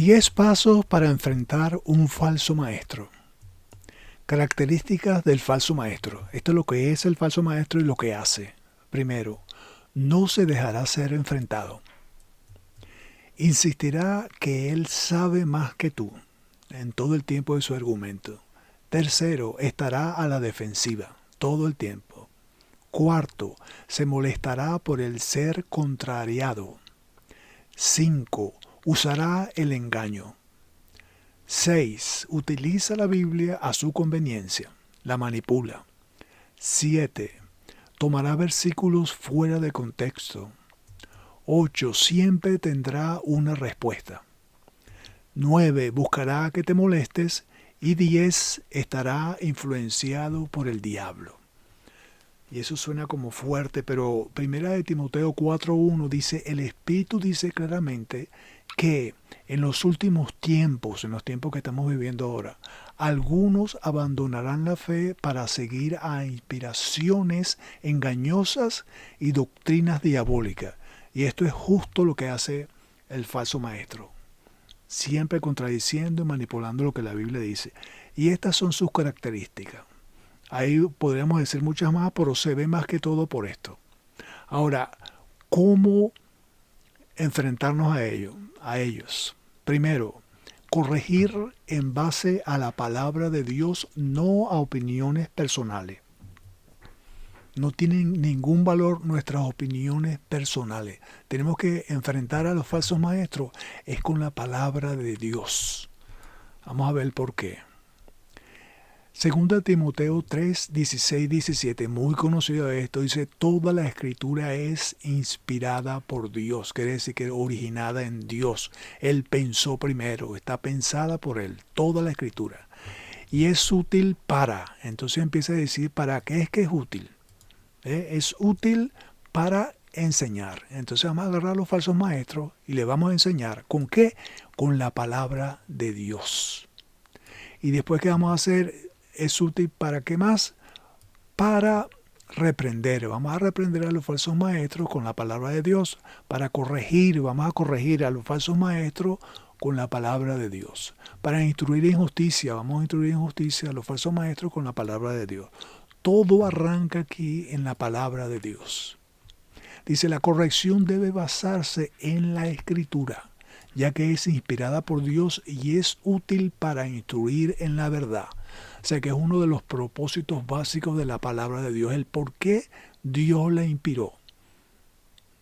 10 pasos para enfrentar un falso maestro. Características del falso maestro. Esto es lo que es el falso maestro y lo que hace. Primero, no se dejará ser enfrentado. Insistirá que él sabe más que tú en todo el tiempo de su argumento. Tercero, estará a la defensiva todo el tiempo. Cuarto, se molestará por el ser contrariado. 5. Usará el engaño. 6. Utiliza la Biblia a su conveniencia. La manipula. 7. Tomará versículos fuera de contexto. 8. Siempre tendrá una respuesta. 9. Buscará que te molestes. Y 10. Estará influenciado por el diablo. Y eso suena como fuerte, pero 1 Timoteo 4:1 dice, el Espíritu dice claramente que en los últimos tiempos, en los tiempos que estamos viviendo ahora, algunos abandonarán la fe para seguir a inspiraciones engañosas y doctrinas diabólicas. Y esto es justo lo que hace el falso maestro, siempre contradiciendo y manipulando lo que la Biblia dice. Y estas son sus características. Ahí podríamos decir muchas más, pero se ve más que todo por esto. Ahora, ¿cómo enfrentarnos a ellos? Primero, corregir en base a la palabra de Dios, no a opiniones personales. No tienen ningún valor nuestras opiniones personales. Tenemos que enfrentar a los falsos maestros es con la palabra de Dios. Vamos a ver por qué. Segunda Timoteo 3, 16, 17, muy conocido esto, dice, toda la escritura es inspirada por Dios, quiere decir que originada en Dios. Él pensó primero, está pensada por Él, toda la escritura. Y es útil para, entonces empieza a decir, ¿para qué es que es útil? Es útil para enseñar. Entonces vamos a agarrar a los falsos maestros y le vamos a enseñar. ¿Con qué? Con la palabra de Dios. Y después, ¿qué vamos a hacer? Es útil para qué más? Para reprender. Vamos a reprender a los falsos maestros con la palabra de Dios. Para corregir, vamos a corregir a los falsos maestros con la palabra de Dios. Para instruir en justicia, vamos a instruir en justicia a los falsos maestros con la palabra de Dios. Todo arranca aquí en la palabra de Dios. Dice, la corrección debe basarse en la Escritura, ya que es inspirada por Dios y es útil para instruir en la verdad. O sea que es uno de los propósitos básicos de la palabra de Dios, el por qué Dios la inspiró.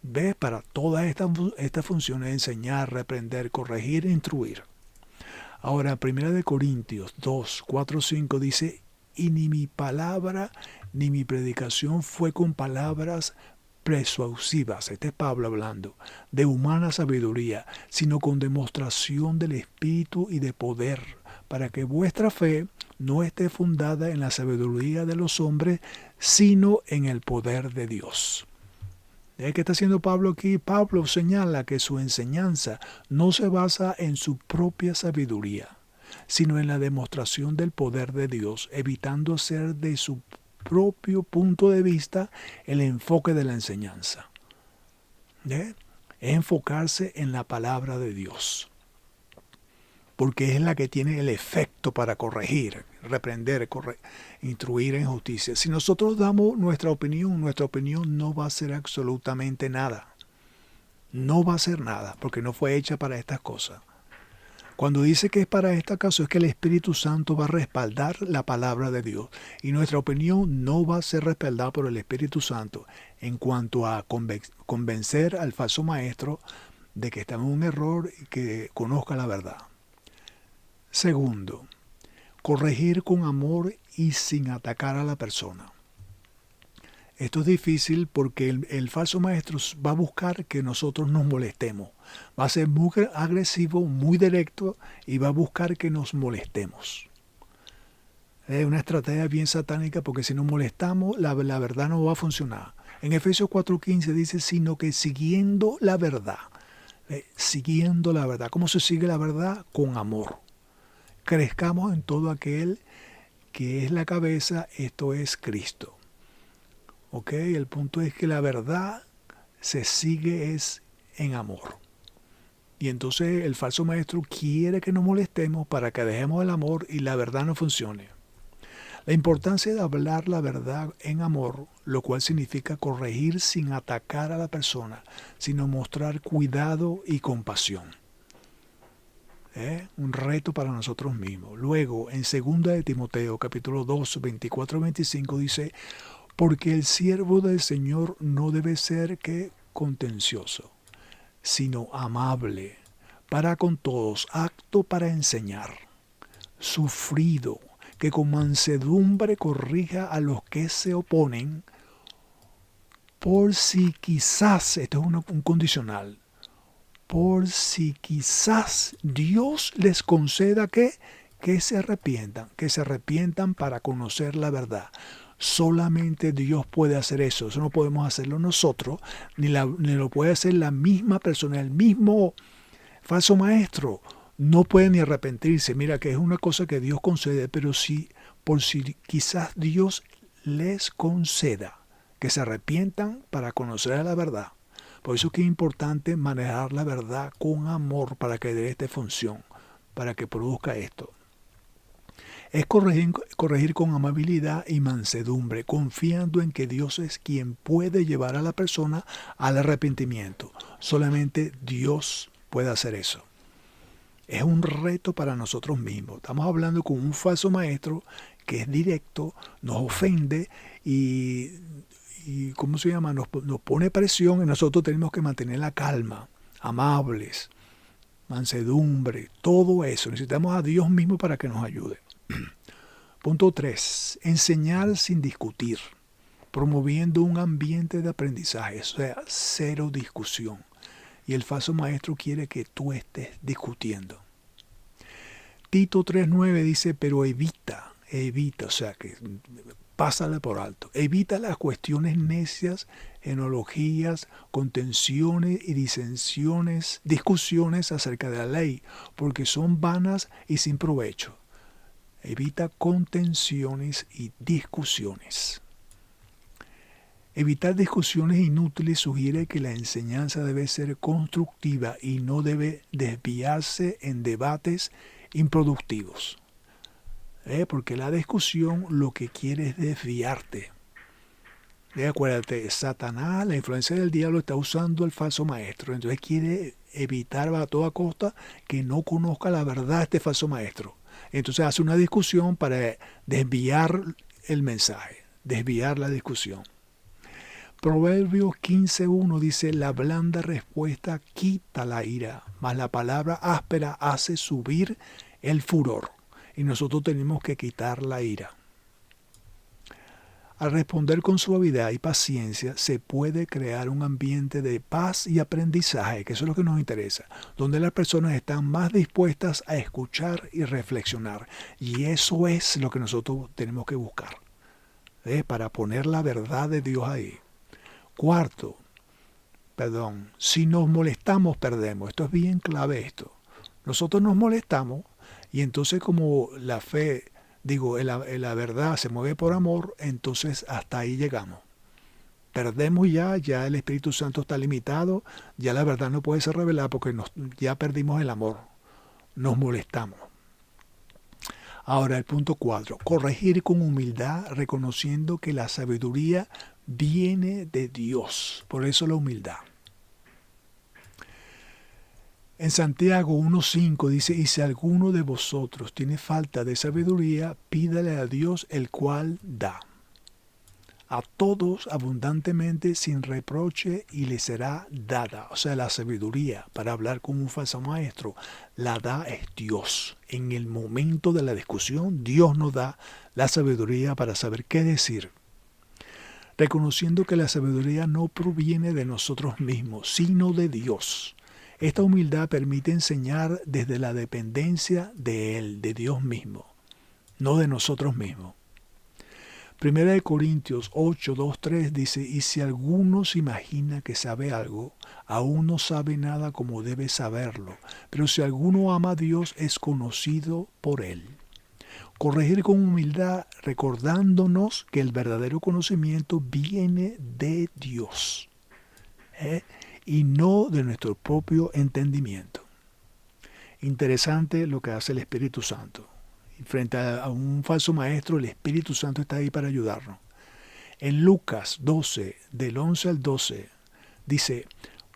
¿Ves? Para todas estas funciones, enseñar, reprender, corregir e instruir. Ahora, 1 Corintios 2, 4, 5 dice, y ni mi palabra ni mi predicación fue con palabras persuasivas, este es Pablo hablando, de humana sabiduría, sino con demostración del Espíritu y de poder, para que vuestra fe no esté fundada en la sabiduría de los hombres, sino en el poder de Dios. ¿Qué está haciendo Pablo aquí? Pablo señala que su enseñanza no se basa en su propia sabiduría, sino en la demostración del poder de Dios, evitando hacer de su propio punto de vista el enfoque de la enseñanza. Es enfocarse en la palabra de Dios, porque es la que tiene el efecto para corregir, reprender, instruir en justicia. Si nosotros damos nuestra opinión no va a ser absolutamente nada. No va a ser nada, porque no fue hecha para estas cosas. Cuando dice que es para este caso, es que el Espíritu Santo va a respaldar la palabra de Dios. Y nuestra opinión no va a ser respaldada por el Espíritu Santo en cuanto a convencer al falso maestro de que está en un error y que conozca la verdad. Segundo, corregir con amor y sin atacar a la persona. Esto es difícil porque el falso maestro va a buscar que nosotros nos molestemos. Va a ser muy agresivo, muy directo y va a buscar que nos molestemos. Es una estrategia bien satánica porque si nos molestamos, la verdad no va a funcionar. En Efesios 4:15 dice, sino que siguiendo la verdad. Siguiendo la verdad. ¿Cómo se sigue la verdad? Con amor. Crezcamos en todo aquel que es la cabeza, esto es Cristo. ¿Ok? El punto es que la verdad se sigue es en amor. Y entonces el falso maestro quiere que nos molestemos para que dejemos el amor y la verdad no funcione. La importancia de hablar la verdad en amor, lo cual significa corregir sin atacar a la persona, sino mostrar cuidado y compasión. Un reto para nosotros mismos. Luego, en 2 de Timoteo, capítulo 2, 24-25, dice, porque el siervo del Señor no debe ser que contencioso, sino amable, para con todos, apto para enseñar, sufrido, que con mansedumbre corrija a los que se oponen, por si quizás, esto es un condicional, por si quizás Dios les conceda que se arrepientan para conocer la verdad. Solamente Dios puede hacer eso no podemos hacerlo nosotros, ni lo puede hacer la misma persona, el mismo falso maestro. No puede ni arrepentirse. Mira que es una cosa que Dios concede, pero por si quizás Dios les conceda que se arrepientan para conocer la verdad. Por eso es que es importante manejar la verdad con amor para que dé esta función, para que produzca esto. Es corregir con amabilidad y mansedumbre, confiando en que Dios es quien puede llevar a la persona al arrepentimiento. Solamente Dios puede hacer eso. Es un reto para nosotros mismos. Estamos hablando con un falso maestro que es directo, nos ofende y ¿cómo se llama? Nos pone presión y nosotros tenemos que mantener la calma, amables, mansedumbre, todo eso. Necesitamos a Dios mismo para que nos ayude. Punto 3. Enseñar sin discutir, promoviendo un ambiente de aprendizaje, o sea, cero discusión. Y el falso maestro quiere que tú estés discutiendo. Tito 3.9 dice, pero evita, o sea, que pásale por alto. Evita las cuestiones necias, enologías, contenciones y disensiones, discusiones acerca de la ley, porque son vanas y sin provecho. Evita contenciones y discusiones. Evitar discusiones inútiles sugiere que la enseñanza debe ser constructiva y no debe desviarse en debates improductivos. Porque la discusión lo que quiere es desviarte. Acuérdate, Satanás, la influencia del diablo, está usando al falso maestro. Entonces quiere evitar a toda costa que no conozca la verdad este falso maestro. Entonces hace una discusión para desviar el mensaje, desviar la discusión. Proverbios 15.1 dice, la blanda respuesta quita la ira, mas la palabra áspera hace subir el furor. Y nosotros tenemos que quitar la ira. Al responder con suavidad y paciencia, se puede crear un ambiente de paz y aprendizaje, que eso es lo que nos interesa, donde las personas están más dispuestas a escuchar y reflexionar. Y eso es lo que nosotros tenemos que buscar, para poner la verdad de Dios ahí. Cuarto, si nos molestamos, perdemos. Esto es bien clave esto. Nosotros nos molestamos y entonces como la fe, la verdad se mueve por amor, entonces hasta ahí llegamos. Perdemos ya el Espíritu Santo está limitado, ya la verdad no puede ser revelada porque ya perdimos el amor. Nos molestamos. Ahora el punto 4, corregir con humildad, reconociendo que la sabiduría viene de Dios. Por eso la humildad. En Santiago 1.5 dice, y si alguno de vosotros tiene falta de sabiduría, pídale a Dios el cual da a todos abundantemente sin reproche y le será dada. O sea, la sabiduría para hablar con un falso maestro, la da es Dios. En el momento de la discusión, Dios nos da la sabiduría para saber qué decir. Reconociendo que la sabiduría no proviene de nosotros mismos, sino de Dios. Esta humildad permite enseñar desde la dependencia de Él, de Dios mismo, no de nosotros mismos. 1 Corintios 8:2-3 dice, y si alguno se imagina que sabe algo, aún no sabe nada como debe saberlo, pero si alguno ama a Dios es conocido por Él. Corregir con humildad, recordándonos que el verdadero conocimiento viene de Dios, y no de nuestro propio entendimiento. Interesante lo que hace el Espíritu Santo. Y frente a un falso maestro, el Espíritu Santo está ahí para ayudarnos. En Lucas 12, del 11 al 12, dice: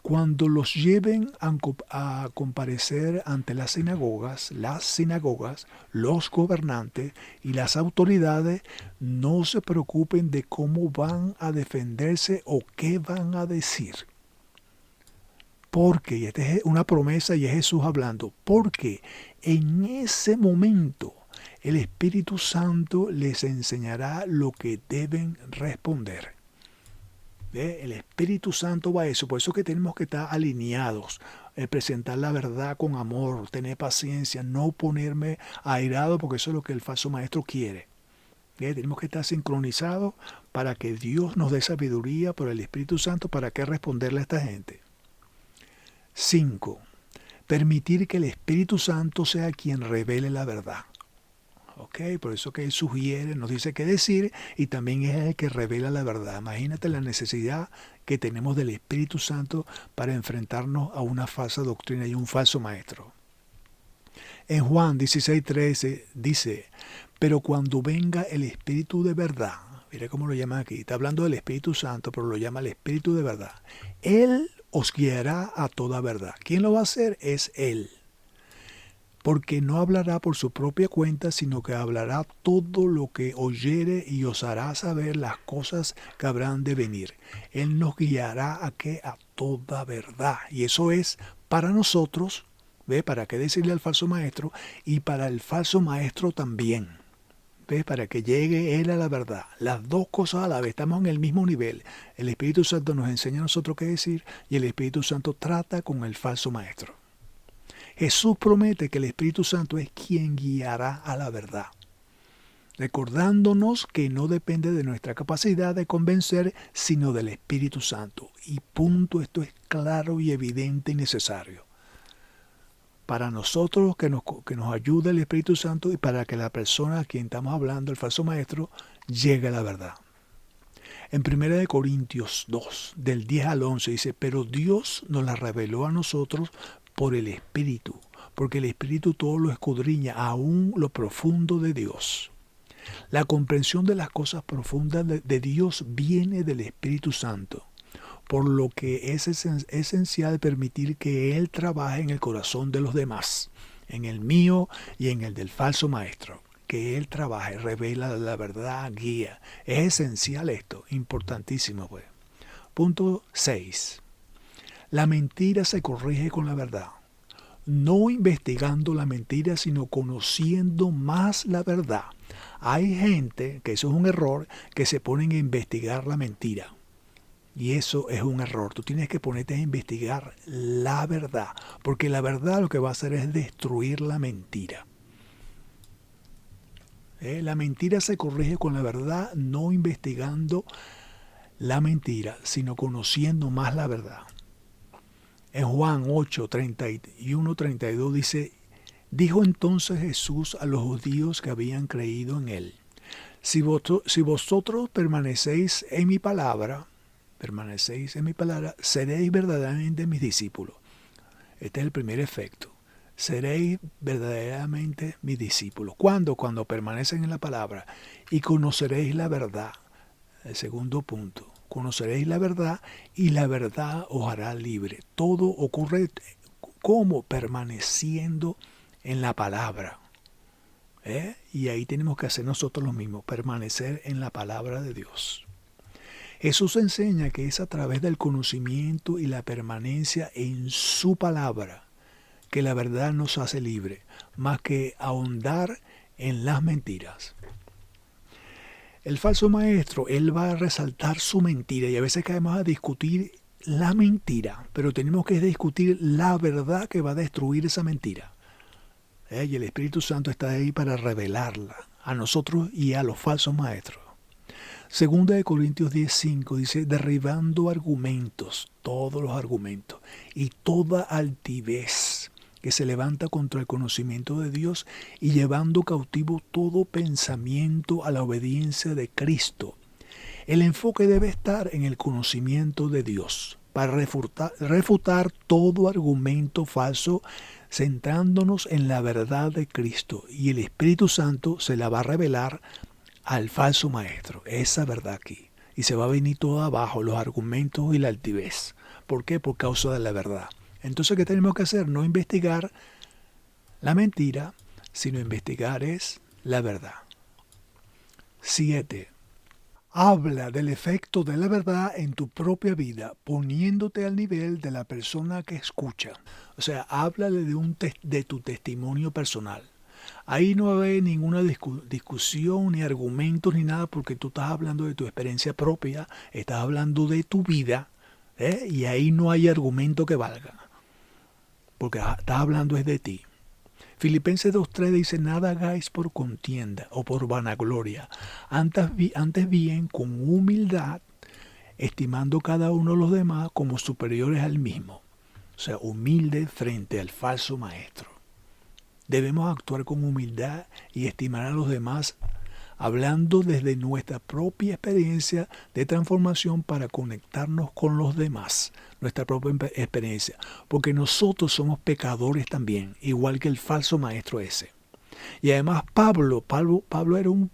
cuando los lleven a comparecer ante las sinagogas, los gobernantes y las autoridades, no se preocupen de cómo van a defenderse o qué van a decir. Porque, y esta es una promesa y es Jesús hablando, porque en ese momento el Espíritu Santo les enseñará lo que deben responder. ¿Ve? El Espíritu Santo va a eso, por eso es que tenemos que estar alineados, presentar la verdad con amor, tener paciencia, no ponerme airado, porque eso es lo que el falso maestro quiere. ¿Ve? Tenemos que estar sincronizados para que Dios nos dé sabiduría por el Espíritu Santo para qué responderle a esta gente. 5. Permitir que el Espíritu Santo sea quien revele la verdad. Okay, por eso que Él sugiere, nos dice qué decir y también es el que revela la verdad. Imagínate la necesidad que tenemos del Espíritu Santo para enfrentarnos a una falsa doctrina y un falso maestro. En Juan 16:13 dice: pero cuando venga el Espíritu de verdad, mira cómo lo llama aquí, está hablando del Espíritu Santo, pero lo llama el Espíritu de verdad. Él os guiará a toda verdad. ¿Quién lo va a hacer? Es Él. Porque no hablará por su propia cuenta, sino que hablará todo lo que oyere y os hará saber las cosas que habrán de venir. Él nos guiará a qué? A toda verdad. Y eso es para nosotros, ¿ve? ¿Para qué decirle al falso maestro? Y para el falso maestro también, ¿ve? Para que llegue él a la verdad. Las dos cosas a la vez, estamos en el mismo nivel. El Espíritu Santo nos enseña a nosotros qué decir y el Espíritu Santo trata con el falso maestro. Jesús promete que el Espíritu Santo es quien guiará a la verdad, recordándonos que no depende de nuestra capacidad de convencer, sino del Espíritu Santo. Y punto, esto es claro y evidente y necesario. Para nosotros que nos ayude el Espíritu Santo y para que la persona a quien estamos hablando, el falso maestro, llegue a la verdad. En 1 Corintios 2, del 10 al 11 dice: pero Dios nos la reveló a nosotros por el Espíritu, porque el Espíritu todo lo escudriña, aún lo profundo de Dios. La comprensión de las cosas profundas de Dios viene del Espíritu Santo, por lo que es esencial permitir que Él trabaje en el corazón de los demás, en el mío y en el del falso maestro. Que Él trabaje, revela la verdad, guía. Es esencial esto, importantísimo pues. Punto 6. La mentira se corrige con la verdad. No investigando la mentira, sino conociendo más la verdad. Hay gente, que eso es un error, que se ponen a investigar la mentira. Y eso es un error. Tú tienes que ponerte a investigar la verdad. Porque la verdad lo que va a hacer es destruir la mentira. La mentira se corrige con la verdad, no investigando la mentira, sino conociendo más la verdad. En Juan 8, 31, 32 dice: dijo entonces Jesús a los judíos que habían creído en Él: si vosotros permanecéis en mi palabra, seréis verdaderamente mis discípulos. Este es el primer efecto. Seréis verdaderamente mis discípulos. ¿Cuándo? Cuando permanecen en la palabra. Y conoceréis la verdad. El segundo punto. Conoceréis la verdad y la verdad os hará libre. Todo ocurre como permaneciendo en la palabra. Y ahí tenemos que hacer nosotros lo mismo, permanecer en la palabra de Dios. Jesús enseña que es a través del conocimiento y la permanencia en su palabra que la verdad nos hace libre, más que ahondar en las mentiras. El falso maestro, él va a resaltar su mentira y a veces caemos a discutir la mentira, pero tenemos que discutir la verdad que va a destruir esa mentira. Y el Espíritu Santo está ahí para revelarla a nosotros y a los falsos maestros. Segunda de Corintios 10:5 dice: derribando argumentos, todos los argumentos, y toda altivez que se levanta contra el conocimiento de Dios, y llevando cautivo todo pensamiento a la obediencia de Cristo. El enfoque debe estar en el conocimiento de Dios. para refutar todo argumento falso, centrándonos en la verdad de Cristo. Y el Espíritu Santo se la va a revelar al falso maestro, esa verdad aquí. Y se va a venir todo abajo, los argumentos y la altivez. ¿Por qué? Por causa de la verdad. Entonces, ¿qué tenemos que hacer? No investigar la mentira, sino investigar es la verdad. 7. Habla del efecto de la verdad en tu propia vida, poniéndote al nivel de la persona que escucha. O sea, háblale de tu testimonio personal. Ahí no va a haber ninguna discusión, ni argumentos, ni nada, porque tú estás hablando de tu experiencia propia, estás hablando de tu vida, y ahí no hay argumento que valga, porque estás hablando es de ti. Filipenses 2.3 dice, nada hagáis por contienda o por vanagloria, antes bien con humildad, estimando cada uno de los demás como superiores al mismo. O sea, humilde frente al falso maestro. Debemos actuar con humildad y estimar a los demás, hablando desde nuestra propia experiencia de transformación para conectarnos con los demás, nuestra propia experiencia, porque nosotros somos pecadores también, igual que el falso maestro ese. Y además Pablo era un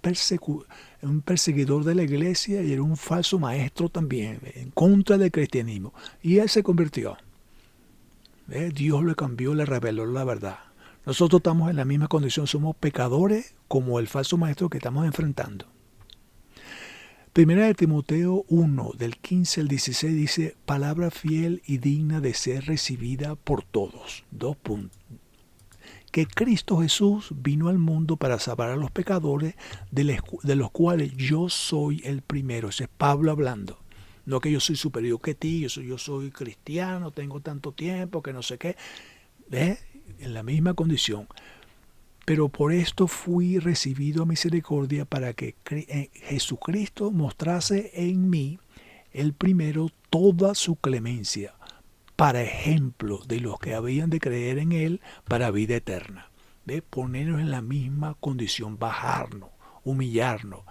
perseguidor de la iglesia y era un falso maestro también, en contra del cristianismo. Y él se convirtió. Dios lo cambió, le reveló la verdad. Nosotros estamos en la misma condición, somos pecadores como el falso maestro que estamos enfrentando. Primera de Timoteo 1, del 15 al 16 dice, palabra fiel y digna de ser recibida por todos. 2 puntos. Que Cristo Jesús vino al mundo para salvar a los pecadores, de los cuales yo soy el primero. Ese es Pablo hablando. No que yo soy superior que ti, yo soy cristiano, tengo tanto tiempo, que no sé qué. En la misma condición. Pero por esto fui recibido a misericordia para que Jesucristo mostrase en mí, el primero, toda su clemencia, para ejemplo de los que habían de creer en Él para vida eterna. Ponernos en la misma condición, bajarnos, humillarnos.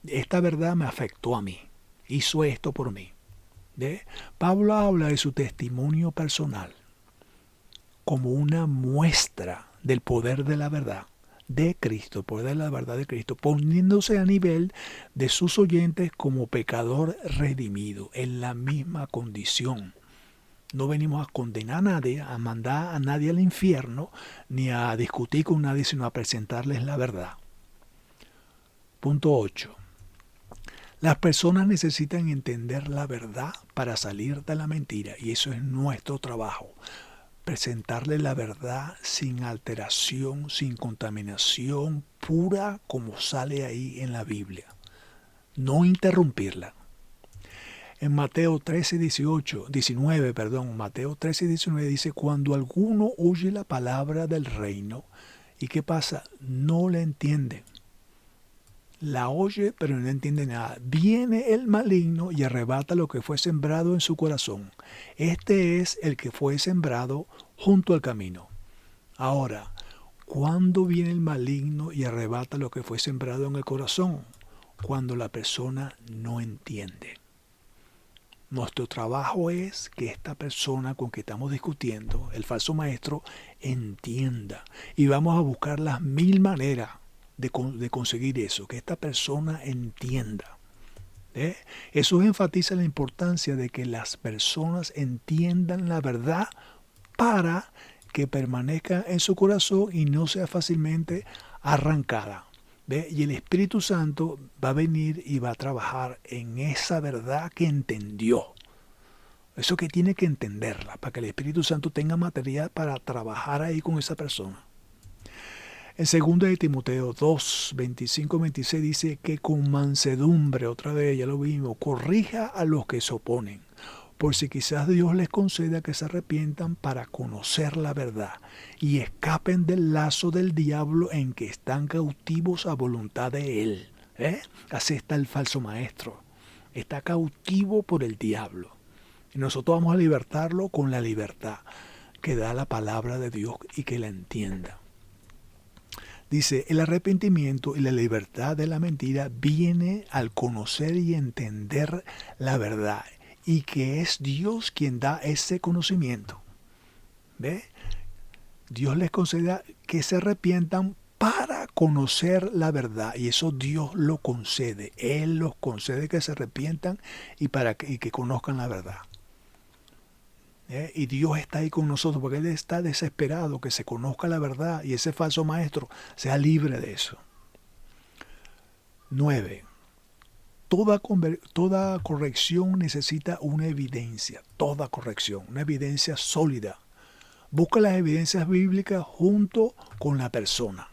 Esta verdad me afectó a mí, hizo esto por mí. Pablo habla de su testimonio personal como una muestra del poder de la verdad de Cristo, poder de la verdad de Cristo, poniéndose a nivel de sus oyentes como pecador redimido, en la misma condición. No venimos a condenar a nadie, a mandar a nadie al infierno, ni a discutir con nadie, sino a presentarles la verdad. Punto 8. Las personas necesitan entender la verdad para salir de la mentira, y eso es nuestro trabajo. Presentarle la verdad sin alteración, sin contaminación, pura como sale ahí en la Biblia. No interrumpirla. En Mateo 19, dice, cuando alguno oye la palabra del reino, ¿y qué pasa? No la entiende. La oye, pero no entiende nada. Viene el maligno y arrebata lo que fue sembrado en su corazón. Este es el que fue sembrado junto al camino. Ahora, ¿cuándo viene el maligno y arrebata lo que fue sembrado en el corazón? Cuando la persona no entiende. Nuestro trabajo es que esta persona con que estamos discutiendo, el falso maestro, entienda. Y vamos a buscar las 1000 maneras de conseguir eso, que esta persona entienda. Eso enfatiza la importancia de que las personas entiendan la verdad para que permanezca en su corazón y no sea fácilmente arrancada. Y el Espíritu Santo va a venir y va a trabajar en esa verdad que entendió. Eso que tiene que entenderla, para que el Espíritu Santo tenga material para trabajar ahí con esa persona. En 2 de Timoteo 2, 25-26 dice que con mansedumbre, otra vez ya lo vimos, corrija a los que se oponen, por si quizás Dios les conceda que se arrepientan para conocer la verdad y escapen del lazo del diablo en que están cautivos a voluntad de él. Así está el falso maestro. Está cautivo por el diablo. Y nosotros vamos a libertarlo con la libertad que da la palabra de Dios y que la entienda. Dice, el arrepentimiento y la libertad de la mentira viene al conocer y entender la verdad y que es Dios quien da ese conocimiento. ¿Ve? Dios les concede que se arrepientan para conocer la verdad, y eso Dios lo concede. Él los concede que se arrepientan y que conozcan la verdad. Y Dios está ahí con nosotros porque Él está desesperado que se conozca la verdad y ese falso maestro sea libre de eso. 9. Toda corrección necesita una evidencia. Toda corrección, una evidencia sólida. Busca las evidencias bíblicas junto con la persona.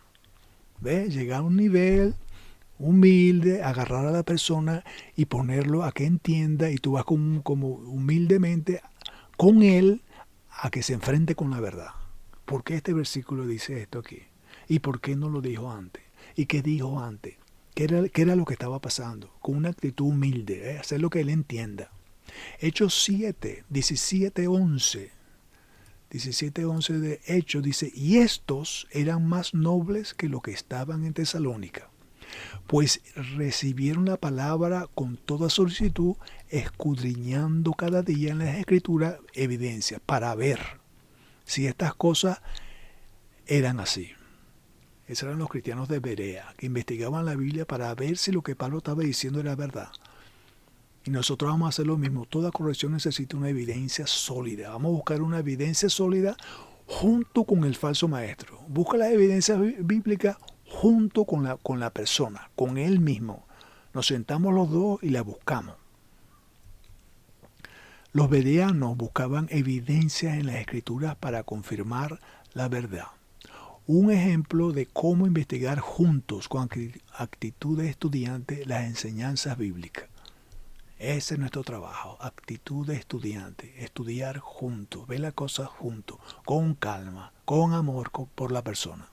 ¿Ve? Llegar a un nivel humilde, agarrar a la persona y ponerlo a que entienda, y tú vas como humildemente con él a que se enfrente con la verdad. ¿Por qué este versículo dice esto aquí? ¿Y por qué no lo dijo antes? ¿Y qué dijo antes? ¿Qué era lo que estaba pasando? Con una actitud humilde, hacer lo que él entienda. Hechos 7, 17, 11. 17:11 de Hechos dice: y estos eran más nobles que los que estaban en Tesalónica, pues recibieron la palabra con toda solicitud, escudriñando cada día en las Escrituras evidencia para ver si estas cosas eran así. Esos eran los cristianos de Berea, que investigaban la Biblia para ver si lo que Pablo estaba diciendo era verdad. Y nosotros vamos a hacer lo mismo. Toda corrección necesita una evidencia sólida. Vamos a buscar una evidencia sólida junto con el falso maestro. Busca las evidencias bíblicas junto con la persona, con él mismo. Nos sentamos los dos y la buscamos. Los bereanos buscaban evidencias en las Escrituras para confirmar la verdad. Un ejemplo de cómo investigar juntos con actitud de estudiante las enseñanzas bíblicas. Ese es nuestro trabajo, actitud de estudiante, estudiar juntos, ver las cosas juntos, con calma, con amor por la persona.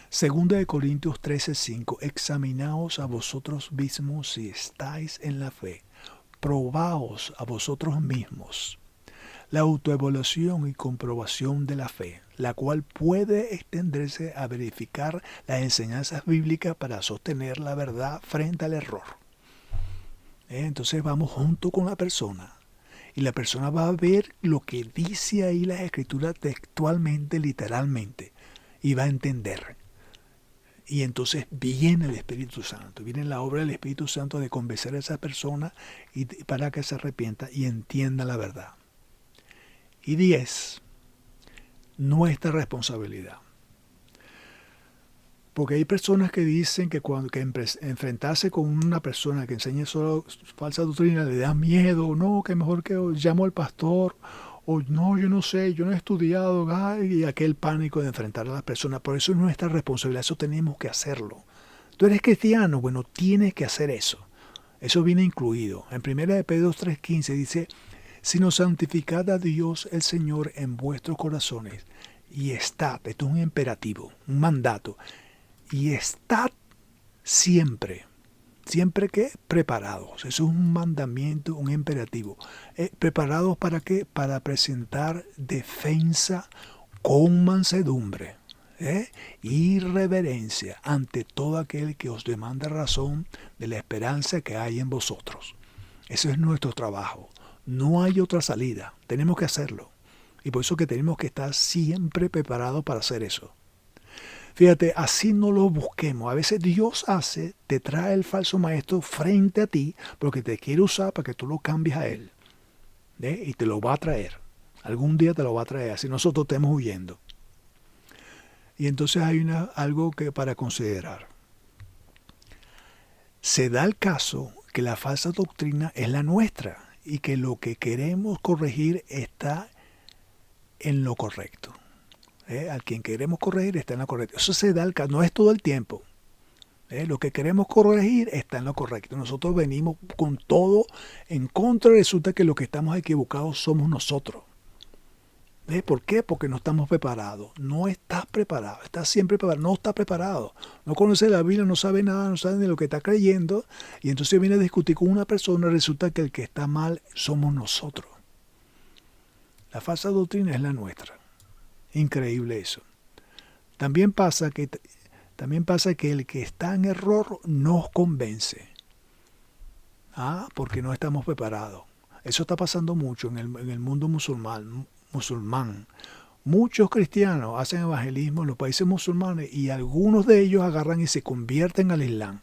Segunda de Corintios 13:5, examinaos a vosotros mismos si estáis en la fe, probaos a vosotros mismos. La autoevaluación y comprobación de la fe, la cual puede extenderse a verificar las enseñanzas bíblicas para sostener la verdad frente al error. Entonces vamos junto con la persona y la persona va a ver lo que dice ahí la Escritura textualmente, literalmente, y va a entender. Y entonces viene el Espíritu Santo, viene la obra del Espíritu Santo de convencer a esa persona para que se arrepienta y entienda la verdad. Y 10. Nuestra responsabilidad. Porque hay personas que dicen que enfrentarse con una persona que enseña solo falsa doctrina le da miedo, no, que mejor que llamo al pastor, o no, yo no sé, yo no he estudiado, y aquel pánico de enfrentar a las personas. Por eso es nuestra responsabilidad, eso tenemos que hacerlo. Tú eres cristiano, bueno, tienes que hacer eso. Eso viene incluido. En 1 de Pedro 3:15 dice: sino santificad a Dios el Señor en vuestros corazones, y estad, esto es un imperativo, un mandato, y estad siempre que preparados. Eso es un mandamiento, un imperativo. ¿Preparados para qué? Para presentar defensa con mansedumbre y reverencia ante todo aquel que os demanda razón de la esperanza que hay en vosotros. Eso es nuestro trabajo. No hay otra salida. Tenemos que hacerlo. Y por eso que tenemos que estar siempre preparados para hacer eso. Fíjate, así no lo busquemos. A veces Dios te trae el falso maestro frente a ti porque te quiere usar para que tú lo cambies a él. Y te lo va a traer. Algún día te lo va a traer, así nosotros estemos huyendo. Y entonces hay algo que para considerar. Se da el caso que la falsa doctrina es la nuestra y que lo que queremos corregir está en lo correcto. Al quien queremos corregir está en lo correcto. Eso se da el caso, no es todo el tiempo. Lo que queremos corregir está en lo correcto. Nosotros venimos con todo en contra y resulta que los que estamos equivocados somos nosotros. ¿Por qué? Porque no estamos preparados. No estás preparado. Estás siempre preparado. No estás preparado. No conoce la Biblia, no sabe nada, no sabe ni lo que está creyendo. Y entonces viene a discutir con una persona y resulta que el que está mal somos nosotros. La falsa doctrina es la nuestra. Increíble eso. También pasa que el que está en error nos convence. Porque no estamos preparados. Eso está pasando mucho en el mundo musulmán. Muchos cristianos hacen evangelismo en los países musulmanes y algunos de ellos agarran y se convierten al Islam.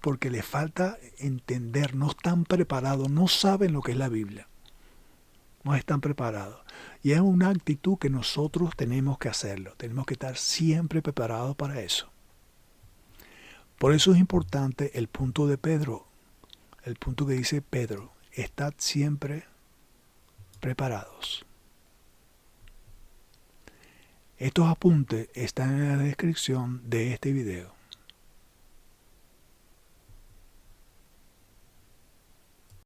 Porque les falta entender, no están preparados, no saben lo que es la Biblia. No están preparados. Y es una actitud que nosotros tenemos que hacerlo. Tenemos que estar siempre preparados para eso. Por eso es importante el punto de Pedro. El punto que dice Pedro. Estad siempre preparados. Estos apuntes están en la descripción de este video.